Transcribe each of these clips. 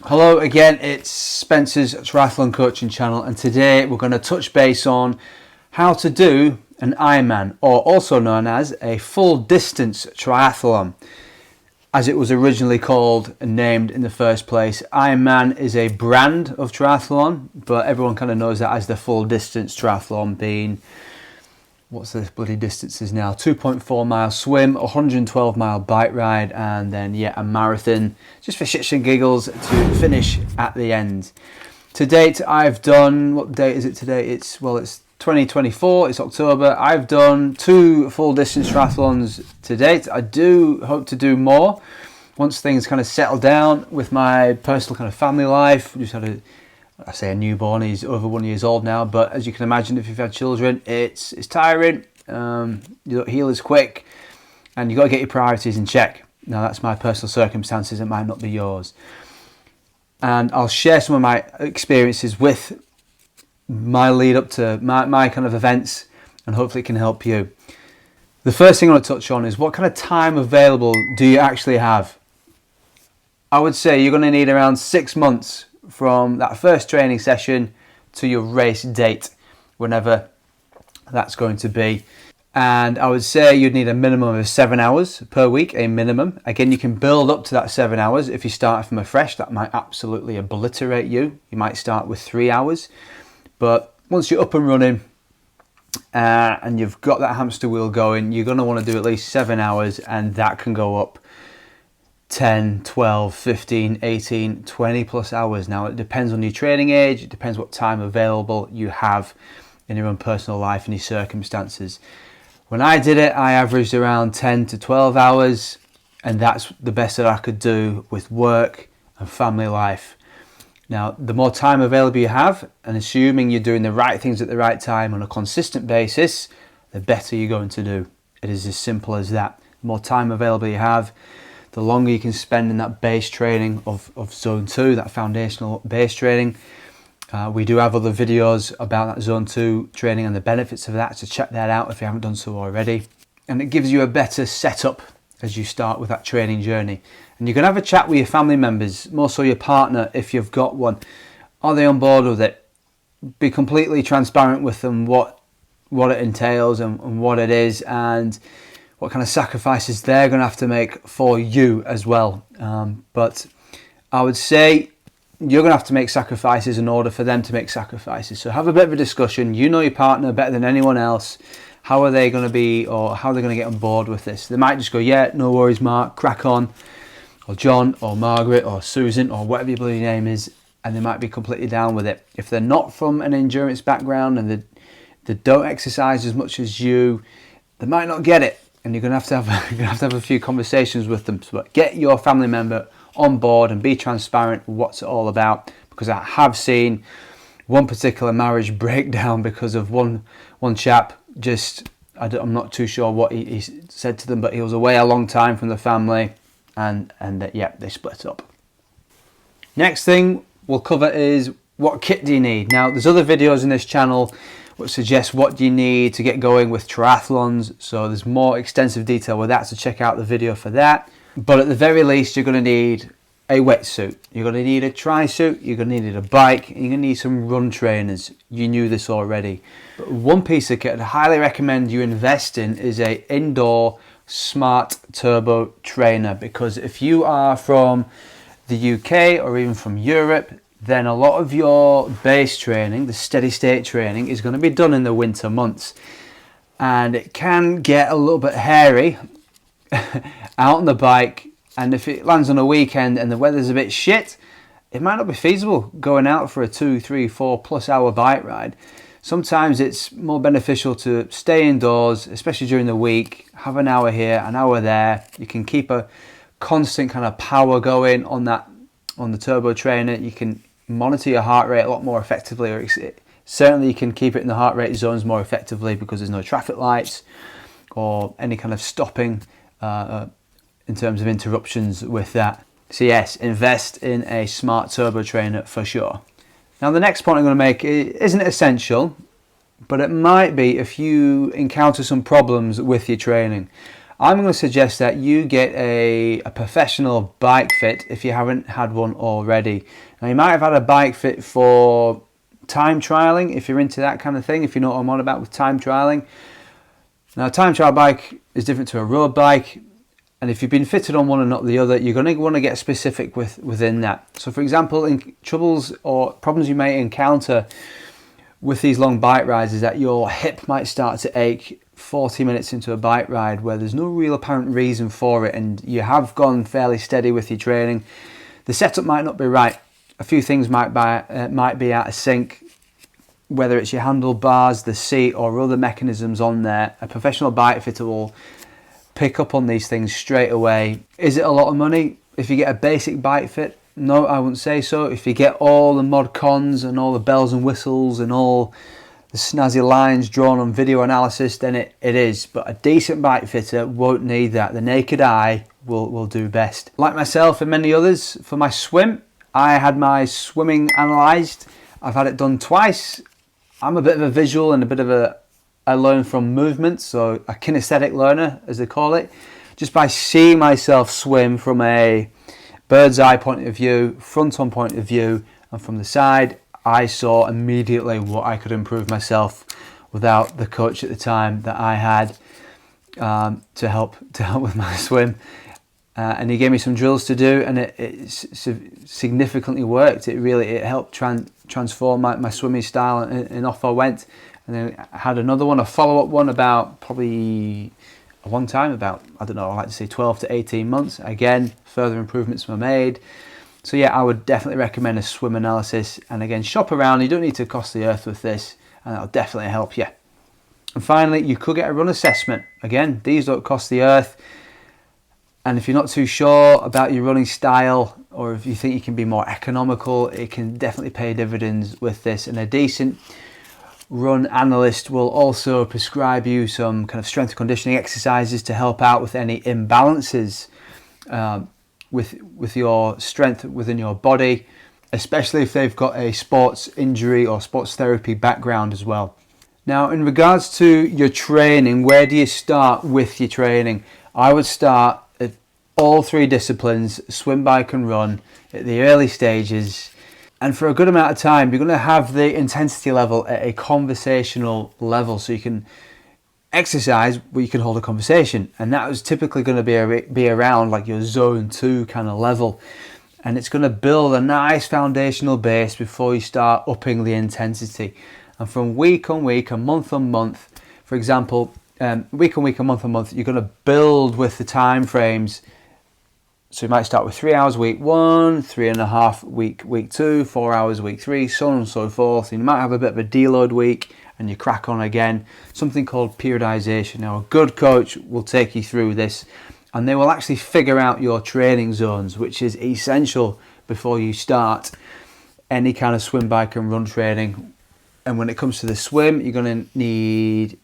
Hello again, it's Spencer's Triathlon Coaching Channel, and today we're going to touch base on how to do an Ironman, or also known as a full distance triathlon, as it was originally called and named in the first place. Ironman is a brand of triathlon, but everyone kind of knows that as the full distance triathlon, being, what's the bloody distances now? 2.4 mile swim, 112 mile bike ride, and then a marathon, just for shits and giggles to finish at the end. To date, I've done, what date is it today? It's 2024, it's October. I've done 2 full distance triathlons to date. I do hope to do more once things kind of settle down with my personal kind of family life. Just had a newborn. He's over 1 year old now, but as you can imagine, if you've had children, it's tiring. You don't heal as quick, and you've got to get your priorities in check. Now, that's my personal circumstances. It might not be yours. And I'll share some of my experiences with my lead up to my kind of events, and hopefully it can help you. The first thing I want to touch on is what kind of time available do you actually have? I would say you're going to need around 6 months from that first training session to your race date, whenever that's going to be. And I would say you'd need a minimum of 7 hours per week, a minimum. Again, you can build up to that 7 hours. If you start from afresh, that might absolutely obliterate you. You might start with 3 hours. But once you're up and running and you've got that hamster wheel going, you're going to want to do at least 7 hours, and that can go up 10, 12, 15, 18, 20 plus hours. Now, it depends on your training age, it depends what time available you have in your own personal life and your circumstances. When I did it, I averaged around 10 to 12 hours, and that's the best that I could do with work and family life. Now, the more time available you have, and assuming you're doing the right things at the right time on a consistent basis, the better you're going to do. It is as simple as that. The more time available you have, the longer you can spend in that base training of zone 2, that foundational base training. We do have other videos about that zone 2 training and the benefits of that, so check that out if you haven't done so already. And it gives you a better setup as you start with that training journey. And you can have a chat with your family members, more so your partner if you've got one. Are they on board with it? Be completely transparent with them what it entails and what it is, and what kind of sacrifices they're going to have to make for you as well. But I would say you're going to have to make sacrifices in order for them to make sacrifices. So have a bit of a discussion. You know your partner better than anyone else. How are they going to be, or how are they going to get on board with this? They might just go, yeah, no worries, Mark, crack on. Or John, or Margaret, or Susan, or whatever your bloody name is, and they might be completely down with it. If they're not from an endurance background and they don't exercise as much as you, they might not get it. And you're going to have a few conversations with them. So get your family member on board and be transparent with what's it all about. Because I have seen one particular marriage break down because of one chap. I'm not too sure what he said to them, but he was away a long time from the family, and they split up. Next thing we'll cover is what kit do you need. Now, there's other videos in this channel which suggest what you need to get going with triathlons, so there's more extensive detail with that, so check out the video for that. But at the very least, you're going to need a wetsuit, you're going to need a tri-suit, you're going to need a bike, and you're going to need some run trainers. You knew this already. But one piece of kit I'd highly recommend you invest in is a indoor smart turbo trainer, because if you are from the UK or even from Europe, then a lot of your base training, the steady state training, is going to be done in the winter months. And it can get a little bit hairy out on the bike. And if it lands on a weekend and the weather's a bit shit, it might not be feasible going out for a 2, 3, 4+ hour bike ride. Sometimes it's more beneficial to stay indoors, especially during the week, have an hour here, an hour there. You can keep a constant kind of power going on the turbo trainer. You can monitor your heart rate a lot more effectively, or certainly you can keep it in the heart rate zones more effectively because there's no traffic lights or any kind of stopping in terms of interruptions with that. So yes, invest in a smart turbo trainer for sure. Now, the next point I'm going to make isn't essential, but it might be if you encounter some problems with your training. I'm going to suggest that you get a professional bike fit if you haven't had one already. Now, you might have had a bike fit for time trialing, if you're into that kind of thing, if you know what I'm on about with time trialing. Now, a time trial bike is different to a road bike, and if you've been fitted on one and not the other, you're going to want to get specific within that. So, for example, in troubles or problems you may encounter with these long bike rides is that your hip might start to ache 40 minutes into a bike ride where there's no real apparent reason for it, and you have gone fairly steady with your training. The setup might not be right. A few things might be out of sync, whether it's your handlebars, the seat, or other mechanisms on there. A professional bike fitter will pick up on these things straight away. Is it a lot of money if you get a basic bike fit? No, I wouldn't say so. If you get all the mod cons and all the bells and whistles and all the snazzy lines drawn on video analysis, then it is. But a decent bike fitter won't need that. The naked eye will do best. Like myself and many others, for my swim, I had my swimming analysed. I've had it done twice. I'm a bit of a visual and a bit of I learn from movement, so a kinesthetic learner, as they call it. Just by seeing myself swim from a bird's eye point of view, front on point of view, and from the side, I saw immediately what I could improve myself without the coach at the time that I had to help with my swim. And he gave me some drills to do, and it significantly worked. It helped transform my swimming style, and off I went. And then I had another one, a follow-up one, about probably one time, about, I don't know, I like to say 12 to 18 months. Again, further improvements were made. So yeah, I would definitely recommend a swim analysis. And again, shop around. You don't need to cost the earth with this, and that'll definitely help you. And finally, you could get a run assessment. Again, these don't cost the earth. And if you're not too sure about your running style, or if you think you can be more economical, it can definitely pay dividends with this. And a decent run analyst will also prescribe you some kind of strength and conditioning exercises to help out with any imbalances with your strength within your body, especially if they've got a sports injury or sports therapy background as well. Now, in regards to your training, where do you start with your training? I would start at all three disciplines, swim, bike and run, at the early stages. And for a good amount of time, you're going to have the intensity level at a conversational level, so you can exercise where you can hold a conversation. And that was typically going to be around like your zone 2 kind of level. And it's going to build a nice foundational base before you start upping the intensity. And from week on week and month on month, for example, week on week and month, you're going to build with the time frames. So you might start with 3 hours week 1, 3.5 week 2, 4 hours week 3, so on and so forth. And you might have a bit of a deload week and you crack on again. Something called periodization. Now, a good coach will take you through this, and they will actually figure out your training zones, which is essential before you start any kind of swim, bike and run training. And when it comes to the swim, you're going to need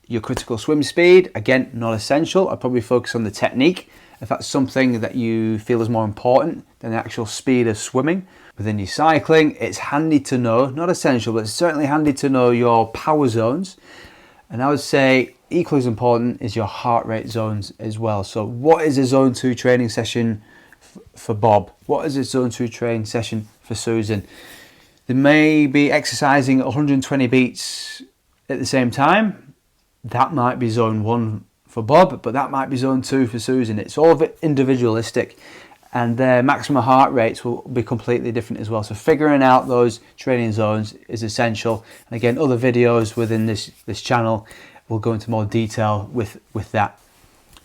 your critical swim speed. Again, not essential. I'd probably focus on the technique, if that's something that you feel is more important than the actual speed of swimming. Within your cycling, it's handy to know, not essential, but it's certainly handy to know your power zones. And I would say equally as important is your heart rate zones as well. So what is a zone 2 training session for Bob? What is a zone 2 training session for Susan? They may be exercising 120 beats at the same time. That might be zone 1 for Bob, but that might be zone 2 for Susan. It's all individualistic, and their maximum heart rates will be completely different as well. So figuring out those training zones is essential. And again, other videos within this channel will go into more detail with that.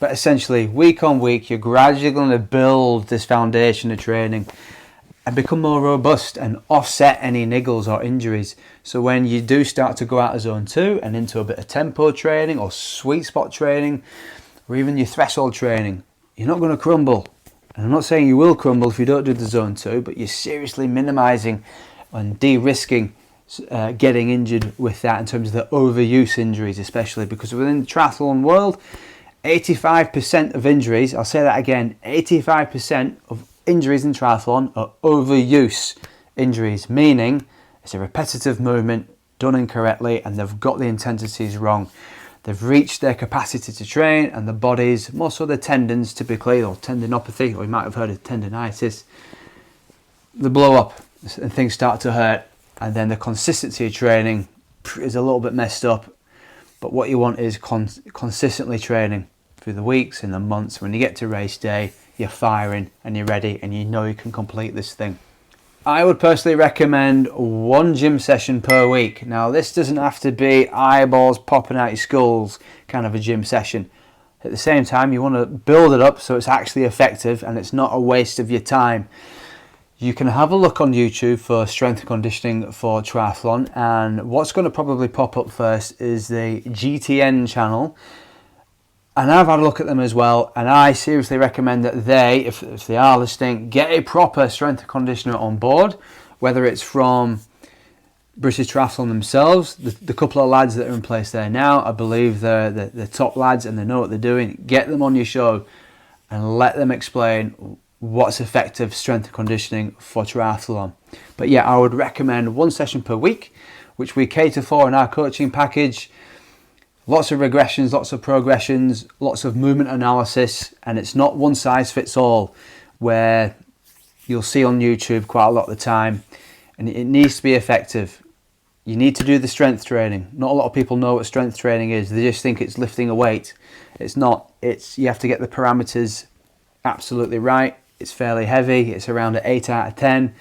But essentially, week on week, you're gradually going to build this foundation of training and become more robust and offset any niggles or injuries. So when you do start to go out of zone 2 and into a bit of tempo training or sweet spot training, or even your threshold training, you're not going to crumble. And I'm not saying you will crumble if you don't do the zone 2, but you're seriously minimizing and de-risking getting injured with that in terms of the overuse injuries, especially because within the triathlon world, 85% of injuries, I'll say that again, 85% of injuries in triathlon are overuse injuries, meaning it's a repetitive movement done incorrectly and they've got the intensities wrong. they've reached their capacity to train, and the body's, more so the tendons typically, or tendinopathy, or you might have heard of tendinitis, they blow up and things start to hurt, and then the consistency of training is a little bit messed up. But what you want is consistently training through the weeks and the months. When you get to race day, you're firing and you're ready and you know you can complete this thing. I would personally recommend 1 gym session per week. Now, this doesn't have to be eyeballs popping out your skulls kind of a gym session. At the same time, you want to build it up so it's actually effective and it's not a waste of your time. You can have a look on YouTube for strength and conditioning for triathlon, and what's going to probably pop up first is the GTN channel. And I've had a look at them as well, and I seriously recommend that they, if they are listening, get a proper strength and conditioner on board, whether it's from British Triathlon themselves, the couple of lads that are in place there now, I believe they're the top lads and they know what they're doing. Get them on your show and let them explain what's effective strength and conditioning for triathlon. But yeah, I would recommend 1 session per week, which we cater for in our coaching package. Lots of regressions, lots of progressions, lots of movement analysis, and it's not one size fits all, where you'll see on YouTube quite a lot of the time, and it needs to be effective. You need to do the strength training. Not a lot of people know what strength training is. They just think it's lifting a weight. It's not. You have to get the parameters absolutely right. It's fairly heavy. It's around an 8 out of 10.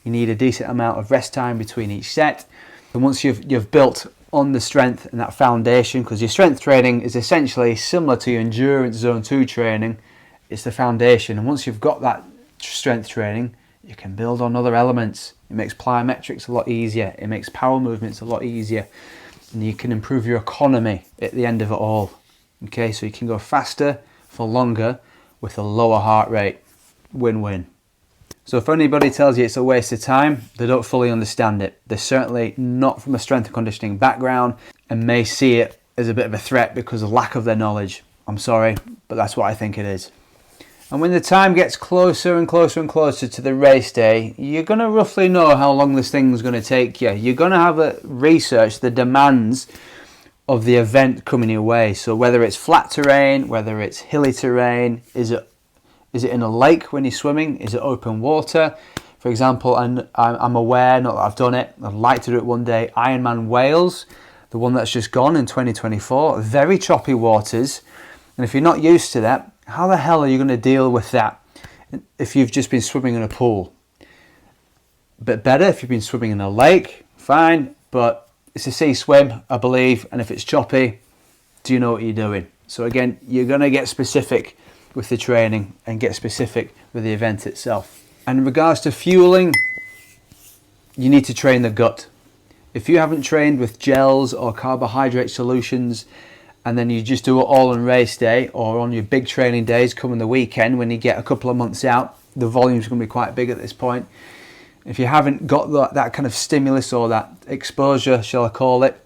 You need a decent amount of rest time between each set. And once you've built on the strength and that foundation, because your strength training is essentially similar to your endurance zone 2 training, it's the foundation. And once you've got that strength training, you can build on other elements. It makes plyometrics a lot easier. It makes power movements a lot easier. And you can improve your economy at the end of it all. Okay, so you can go faster for longer with a lower heart rate. Win-win. So if anybody tells you it's a waste of time, they don't fully understand it. They're certainly not from a strength and conditioning background and may see it as a bit of a threat because of lack of their knowledge. I'm sorry, but that's what I think it is. And when the time gets closer and closer and closer to the race day, you're going to roughly know how long this thing's going to take you. You're going to have a research the demands of the event coming your way. So whether it's flat terrain, whether it's hilly terrain, is it in a lake when you're swimming? Is it open water? For example, and I'm aware, not that I've done it, I'd like to do it one day, Ironman Wales, the one that's just gone in 2024, very choppy waters. And if you're not used to that, how the hell are you going to deal with that if you've just been swimming in a pool? But better if you've been swimming in a lake, fine, but it's a sea swim, I believe, and if it's choppy, do you know what you're doing? So again, you're going to get specific with the training and get specific with the event itself. And in regards to fueling, you need to train the gut. If you haven't trained with gels or carbohydrate solutions and then you just do it all on race day or on your big training days coming the weekend when you get a couple of months out, the volume's going to be quite big at this point. If you haven't got that kind of stimulus or that exposure, shall I call it,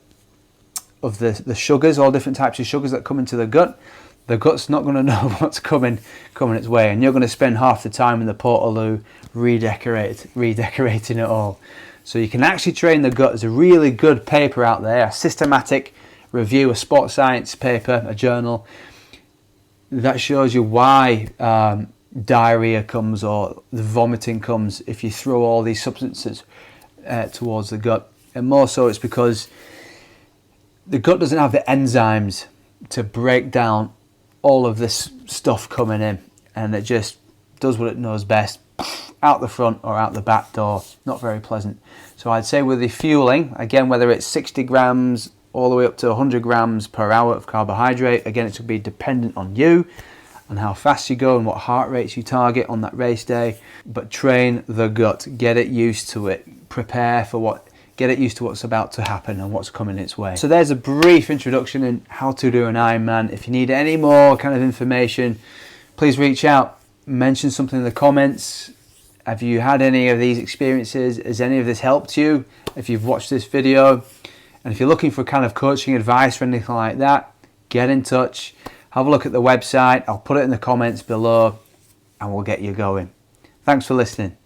of the sugars, all different types of sugars that come into the gut's not going to know what's coming its way, and you're going to spend half the time in the Portaloo redecorating it all. So you can actually train the gut. There's a really good paper out there, a systematic review, a sports science paper, a journal, that shows you why diarrhea comes or the vomiting comes if you throw all these substances towards the gut. And more so it's because the gut doesn't have the enzymes to break down all of this stuff coming in, and it just does what it knows best, out the front or out the back door. Not very pleasant. So I'd say with the fueling, again, whether it's 60 grams all the way up to 100 grams per hour of carbohydrate, again, it will be dependent on you and how fast you go and what heart rates you target on that race day. But train the gut, get it used to it, prepare for get it used to what's about to happen and what's coming its way. So there's a brief introduction in how to do an Ironman. If you need any more kind of information, please reach out, mention something in the comments. Have you had any of these experiences? Has any of this helped you? If you've watched this video, and if you're looking for kind of coaching advice or anything like that, get in touch. Have a look at the website. I'll put it in the comments below and we'll get you going. Thanks for listening.